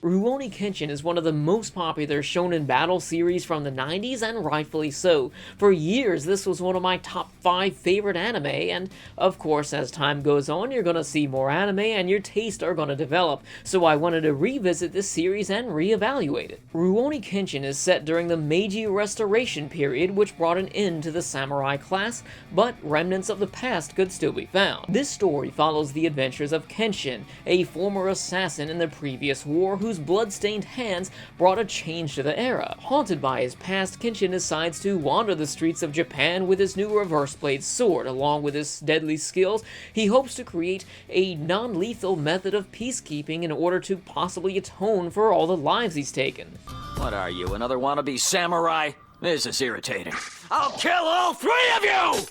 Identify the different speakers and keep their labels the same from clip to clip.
Speaker 1: Rurouni Kenshin is one of the most popular shonen battle series from the 90s, and rightfully so. For years, this was one of my top 5 favorite anime, and of course, as time goes on, you're gonna see more anime and your tastes are gonna develop, so I wanted to revisit this series and reevaluate it. Rurouni Kenshin is set during the Meiji Restoration period, which brought an end to the samurai class, but remnants of the past could still be found. This story follows the adventures of Kenshin, a former assassin in the previous war whose blood-stained hands brought a change to the era. Haunted by his past, Kenshin decides to wander the streets of Japan with his new reverse blade sword. Along with his deadly skills, he hopes to create a non-lethal method of peacekeeping in order to possibly atone for all the lives he's taken.
Speaker 2: What are you, another wannabe samurai? This is irritating. I'll kill all 3 of you!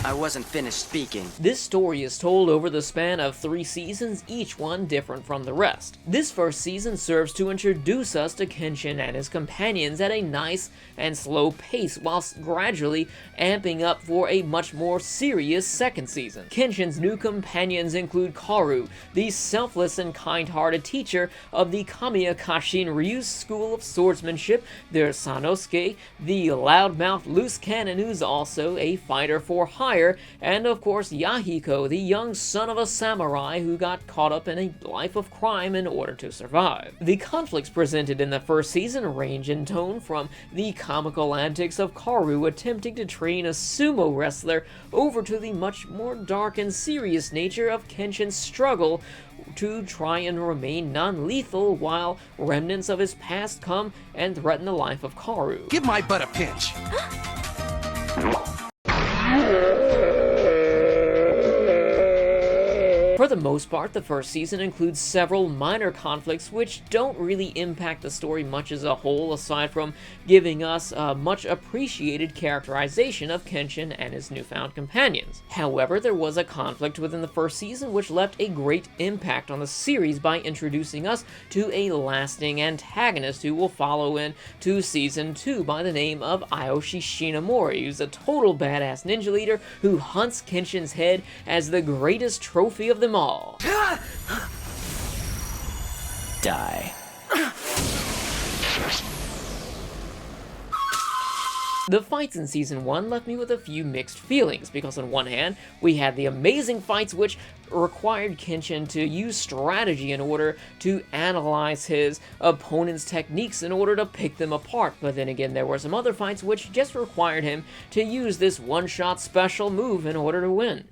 Speaker 3: I wasn't finished speaking.
Speaker 1: This story is told over the span of 3 seasons, each one different from the rest. This first season serves to introduce us to Kenshin and his companions at a nice and slow pace, whilst gradually amping up for a much more serious second season. Kenshin's new companions include Kaoru, the selfless and kind-hearted teacher of the Kamiya Kashin Ryu's School of Swordsmanship. There's Sanosuke, the loudmouth loose cannon who's also a fighter for hire, and of course Yahiko, the young son of a samurai who got caught up in a life of crime in order to survive. The conflicts presented in the first season range in tone from the comical antics of Kaoru attempting to train a sumo wrestler over to the much more dark and serious nature of Kenshin's struggle to try and remain non-lethal while remnants of his past come and threaten the life of Kaoru.
Speaker 4: Give my butt a pinch.
Speaker 1: For the most part, the first season includes several minor conflicts which don't really impact the story much as a whole, aside from giving us a much appreciated characterization of Kenshin and his newfound companions. However, there was a conflict within the first season which left a great impact on the series by introducing us to a lasting antagonist who will follow into season 2 by the name of Aoshi Shinomori, who's a total badass ninja leader who hunts Kenshin's head as the greatest trophy of them all.
Speaker 2: Die.
Speaker 1: The fights in Season 1 left me with a few mixed feelings, because on one hand, we had the amazing fights which required Kenshin to use strategy in order to analyze his opponent's techniques in order to pick them apart, but then again there were some other fights which just required him to use this one-shot special move in order to win.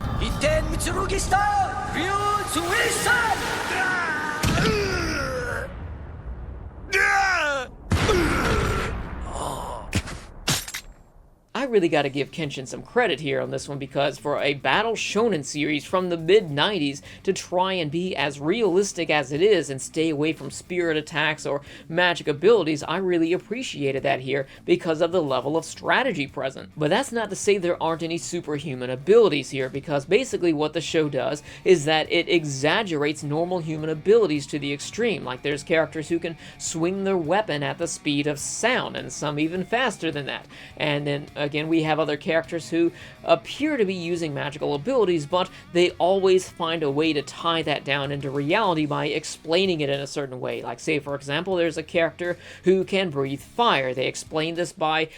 Speaker 1: I really gotta give Kenshin some credit here on this one, because for a battle shonen series from the mid-90s to try and be as realistic as it is and stay away from spirit attacks or magic abilities, I really appreciated that here because of the level of strategy present. But that's not to say there aren't any superhuman abilities here, because basically what the show does is that it exaggerates normal human abilities to the extreme. Like, there's characters who can swing their weapon at the speed of sound, and some even faster than that. And then again, we have other characters who appear to be using magical abilities, but they always find a way to tie that down into reality by explaining it in a certain way. Like, say for example, there's a character who can breathe fire. They explain this by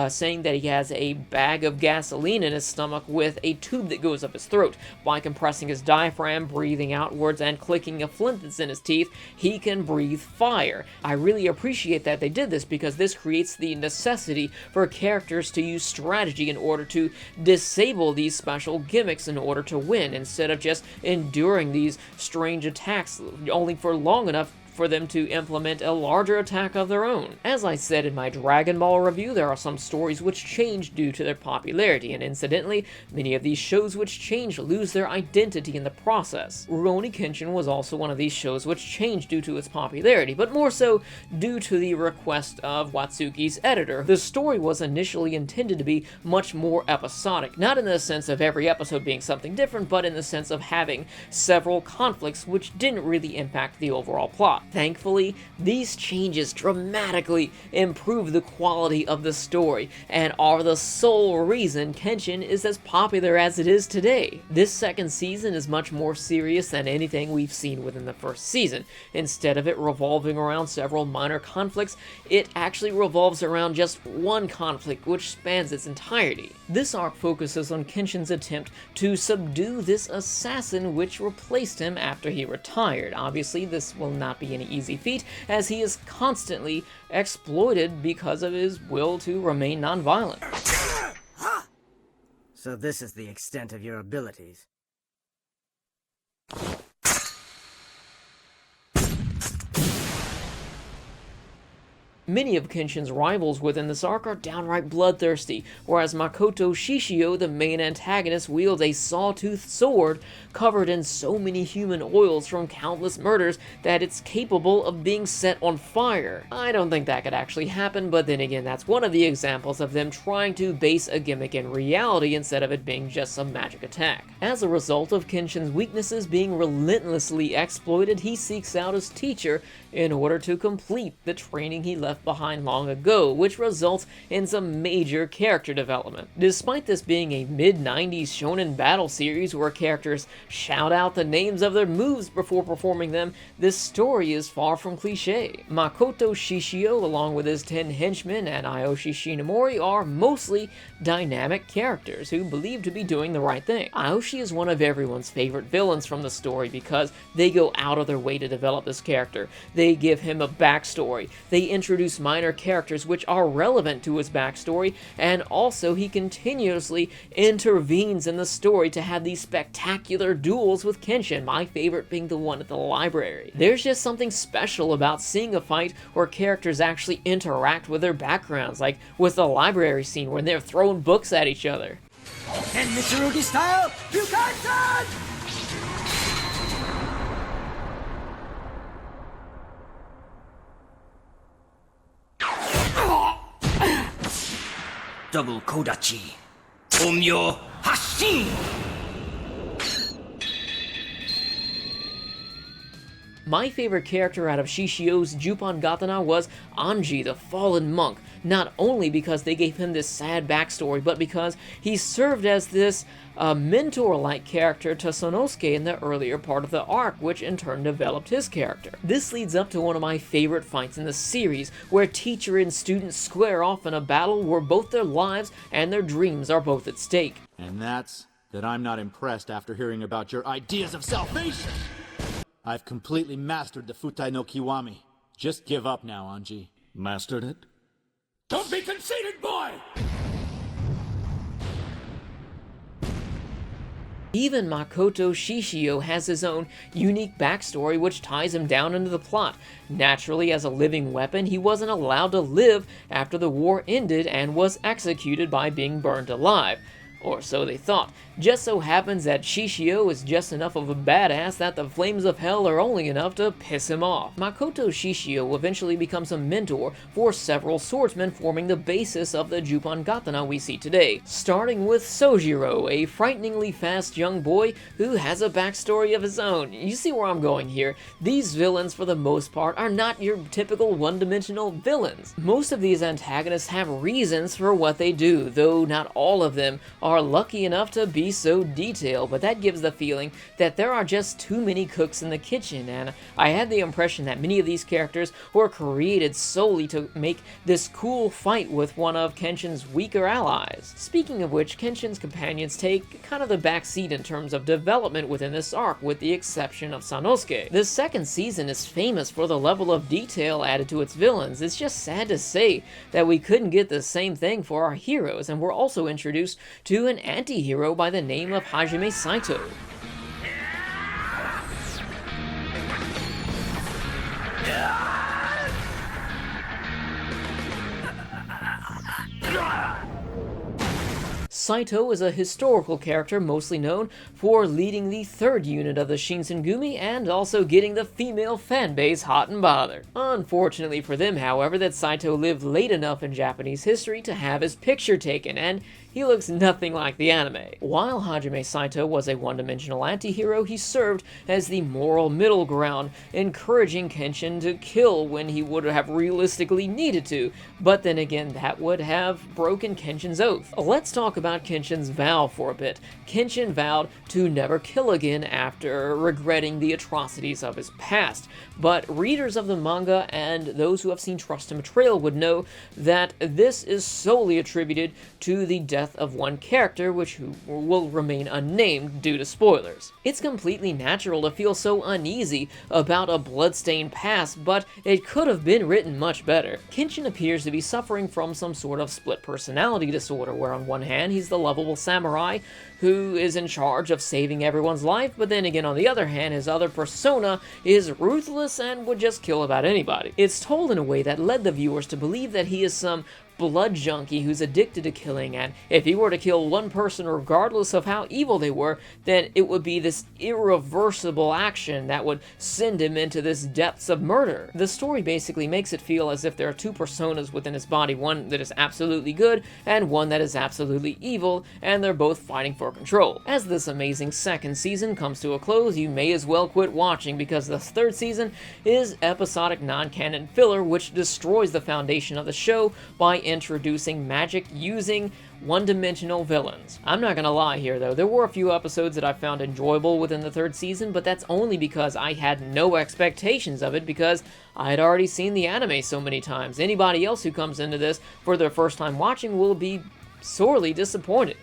Speaker 1: saying that he has a bag of gasoline in his stomach with a tube that goes up his throat. By compressing his diaphragm, breathing outwards, and clicking a flint that's in his teeth, he can breathe fire. I really appreciate that they did this, because this creates the necessity for characters to use strategy in order to disable these special gimmicks in order to win, instead of just enduring these strange attacks only for long enough for them to implement a larger attack of their own. As I said in my Dragon Ball review, there are some stories which change due to their popularity, and incidentally, many of these shows which change lose their identity in the process. Rurouni Kenshin was also one of these shows which changed due to its popularity, but more so due to the request of Watsuki's editor. The story was initially intended to be much more episodic, not in the sense of every episode being something different, but in the sense of having several conflicts which didn't really impact the overall plot. Thankfully, these changes dramatically improve the quality of the story and are the sole reason Kenshin is as popular as it is today. This second season is much more serious than anything we've seen within the first season. Instead of it revolving around several minor conflicts, it actually revolves around just one conflict which spans its entirety. This arc focuses on Kenshin's attempt to subdue this assassin which replaced him after he retired. Obviously, this will not be any easy feat, as he is constantly exploited because of his will to remain nonviolent.
Speaker 4: So this is the extent of your abilities.
Speaker 1: Many of Kenshin's rivals within this arc are downright bloodthirsty, whereas Makoto Shishio, the main antagonist, wields a sawtooth sword covered in so many human oils from countless murders that it's capable of being set on fire. I don't think that could actually happen, but then again, that's one of the examples of them trying to base a gimmick in reality instead of it being just some magic attack. As a result of Kenshin's weaknesses being relentlessly exploited, he seeks out his teacher in order to complete the training he left behind long ago, which results in some major character development. Despite this being a mid-90s shonen battle series where characters shout out the names of their moves before performing them, this story is far from cliche. Makoto Shishio, along with his 10 henchmen and Aoshi Shinomori, are mostly dynamic characters who believe to be doing the right thing. Aoshi is one of everyone's favorite villains from the story because they go out of their way to develop this character. They give him a backstory. They introduce minor characters which are relevant to his backstory, and also he continuously intervenes in the story to have these spectacular duels with Kenshin, my favorite being the one at the library. There's just something special about seeing a fight where characters actually interact with their backgrounds, like with the library scene when they're throwing books at each other.
Speaker 4: And Mitsurugi style, you can't dodge! Double Kodachi. Omyo Hashin!
Speaker 1: My favorite character out of Shishio's Jupongatana was Anji, the fallen monk, not only because they gave him this sad backstory, but because he served as this mentor-like character to Sonosuke in the earlier part of the arc, which in turn developed his character. This leads up to one of my favorite fights in the series, where teacher and student square off in a battle where both their lives and their dreams are both at stake.
Speaker 5: And that's that I'm not impressed after hearing about your ideas of salvation! I've completely mastered the Futai no Kiwami. Just give up now, Anji.
Speaker 2: Mastered it?
Speaker 5: Don't be conceited, boy!
Speaker 1: Even Makoto Shishio has his own unique backstory which ties him down into the plot. Naturally, as a living weapon, he wasn't allowed to live after the war ended and was executed by being burned alive. Or so they thought. Just so happens that Shishio is just enough of a badass that the flames of hell are only enough to piss him off. Makoto Shishio eventually becomes a mentor for several swordsmen, forming the basis of the Jupongatana we see today. Starting with Sojiro, a frighteningly fast young boy who has a backstory of his own. You see where I'm going here. These villains, for the most part, are not your typical one-dimensional villains. Most of these antagonists have reasons for what they do, though not all of them are lucky enough to be so detailed, but that gives the feeling that there are just too many cooks in the kitchen, and I had the impression that many of these characters were created solely to make this cool fight with one of Kenshin's weaker allies. Speaking of which, Kenshin's companions take kind of the back seat in terms of development within this arc, with the exception of Sanosuke. The second season is famous for the level of detail added to its villains. It's just sad to say that we couldn't get the same thing for our heroes, and we're also introduced to an anti-hero by the name of Hajime Saito. Saito is a historical character mostly known for leading the third unit of the Shinsengumi and also getting the female fanbase hot and bothered. Unfortunately for them, however, that Saito lived late enough in Japanese history to have his picture taken, and he looks nothing like the anime. While Hajime Saito was a one-dimensional anti-hero, he served as the moral middle ground, encouraging Kenshin to kill when he would have realistically needed to, but then again, that would have broken Kenshin's oath. Let's talk about Kenshin's vow for a bit. Kenshin vowed to never kill again after regretting the atrocities of his past, but readers of the manga and those who have seen Trust and Betrayal would know that this is solely attributed to the death of one character, which will remain unnamed due to spoilers. It's completely natural to feel so uneasy about a bloodstained past, but it could have been written much better. Kenshin appears to be suffering from some sort of split personality disorder, where on one hand he's the lovable samurai who is in charge of saving everyone's life, but then again on the other hand his other persona is ruthless and would just kill about anybody. It's told in a way that led the viewers to believe that he is some blood junkie who's addicted to killing, and if he were to kill one person regardless of how evil they were, then it would be this irreversible action that would send him into this depths of murder. The story basically makes it feel as if there are two personas within his body, one that is absolutely good and one that is absolutely evil, and they're both fighting for control. As this amazing second season comes to a close, you may as well quit watching, because the third season is episodic non-canon filler which destroys the foundation of the show by introducing magic using one-dimensional villains. I'm not gonna lie here though, there were a few episodes that I found enjoyable within the third season, but that's only because I had no expectations of it because I had already seen the anime so many times. Anybody else who comes into this for their first time watching will be sorely disappointed.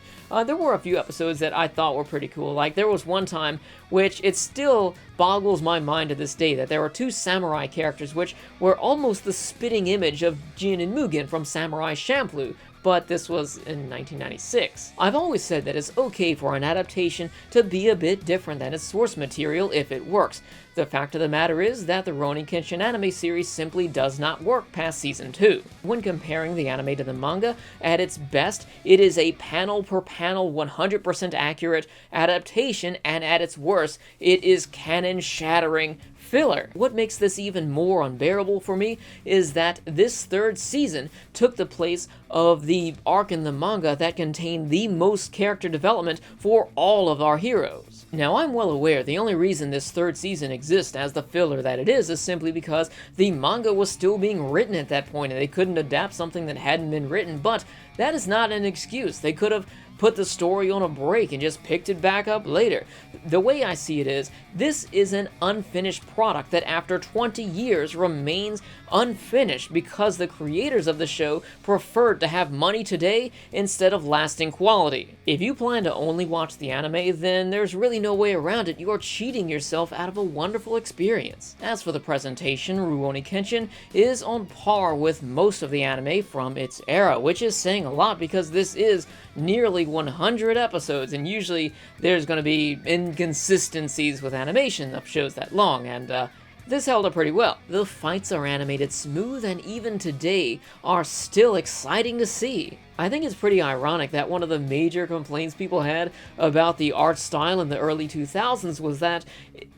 Speaker 1: There were a few episodes that I thought were pretty cool. Like, there was one time, which it still boggles my mind to this day, that there were two samurai characters which were almost the spitting image of Jin and Mugen from Samurai Champloo, but this was in 1996. I've always said that it's okay for an adaptation to be a bit different than its source material if it works. The fact of the matter is that the Rurouni Kenshin anime series simply does not work past season 2. When comparing the anime to the manga, at its best, it is a panel-per-panel 100% accurate adaptation, and at its worst, it is canon-shattering filler. What makes this even more unbearable for me is that this third season took the place of the arc in the manga that contained the most character development for all of our heroes. Now, I'm well aware the only reason this third season exists as the filler that it is simply because the manga was still being written at that point and they couldn't adapt something that hadn't been written, but that is not an excuse. They could have put the story on a break and just picked it back up later. The way I see it is, this is an unfinished product that after 20 years remains unfinished because the creators of the show preferred to have money today instead of lasting quality. If you plan to only watch the anime, then there's really no way around it. You are cheating yourself out of a wonderful experience. As for the presentation, Rurouni Kenshin is on par with most of the anime from its era, which is saying a lot because this is nearly 100 episodes, and usually there's going to be inconsistencies with animation of shows that long, and this held up pretty well. The fights are animated smooth and even today are still exciting to see. I think it's pretty ironic that one of the major complaints people had about the art style in the early 2000s was that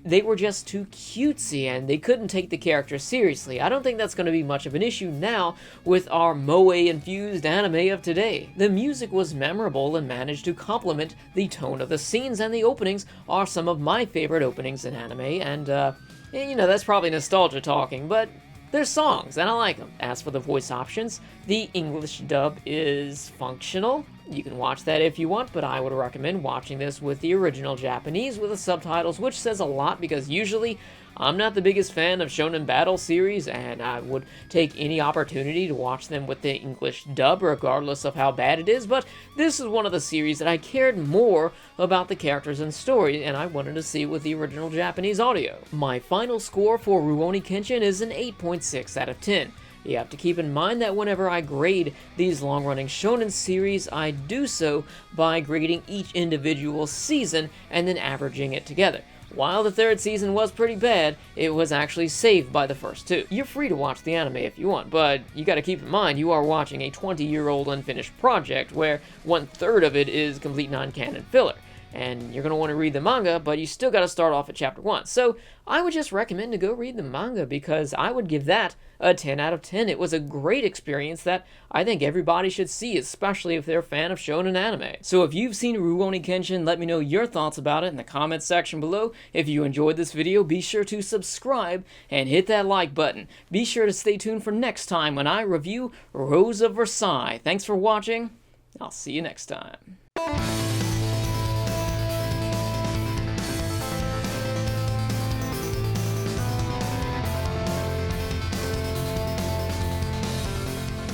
Speaker 1: they were just too cutesy and they couldn't take the characters seriously. I don't think that's going to be much of an issue now with our moe-infused anime of today. The music was memorable and managed to complement the tone of the scenes, and the openings are some of my favorite openings in anime, and you know, that's probably nostalgia talking, but there's songs, and I like them. As for the voice options, the English dub is functional. You can watch that if you want, but I would recommend watching this with the original Japanese with the subtitles, which says a lot because usually I'm not the biggest fan of shonen battle series, and I would take any opportunity to watch them with the English dub, regardless of how bad it is, but this is one of the series that I cared more about the characters and story, and I wanted to see with the original Japanese audio. My final score for Rurouni Kenshin is an 8.6 out of 10. You have to keep in mind that whenever I grade these long-running shonen series, I do so by grading each individual season and then averaging it together. While the third season was pretty bad, it was actually saved by the first two. You're free to watch the anime if you want, but you gotta keep in mind you are watching a 20-year-old unfinished project where 1/3 of it is complete non-canon filler. and you're going to want to read the manga, but you still got to start off at chapter 1. So I would just recommend to go read the manga, because I would give that a 10 out of 10. It was a great experience that I think everybody should see, especially if they're a fan of shonen anime. So if you've seen Rurouni Kenshin, let me know your thoughts about it in the comments section below. If you enjoyed this video, be sure to subscribe and hit that like button. Be sure to stay tuned for next time when I review Rose of Versailles. Thanks for watching. I'll see you next time.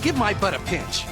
Speaker 6: Give my butt a pinch.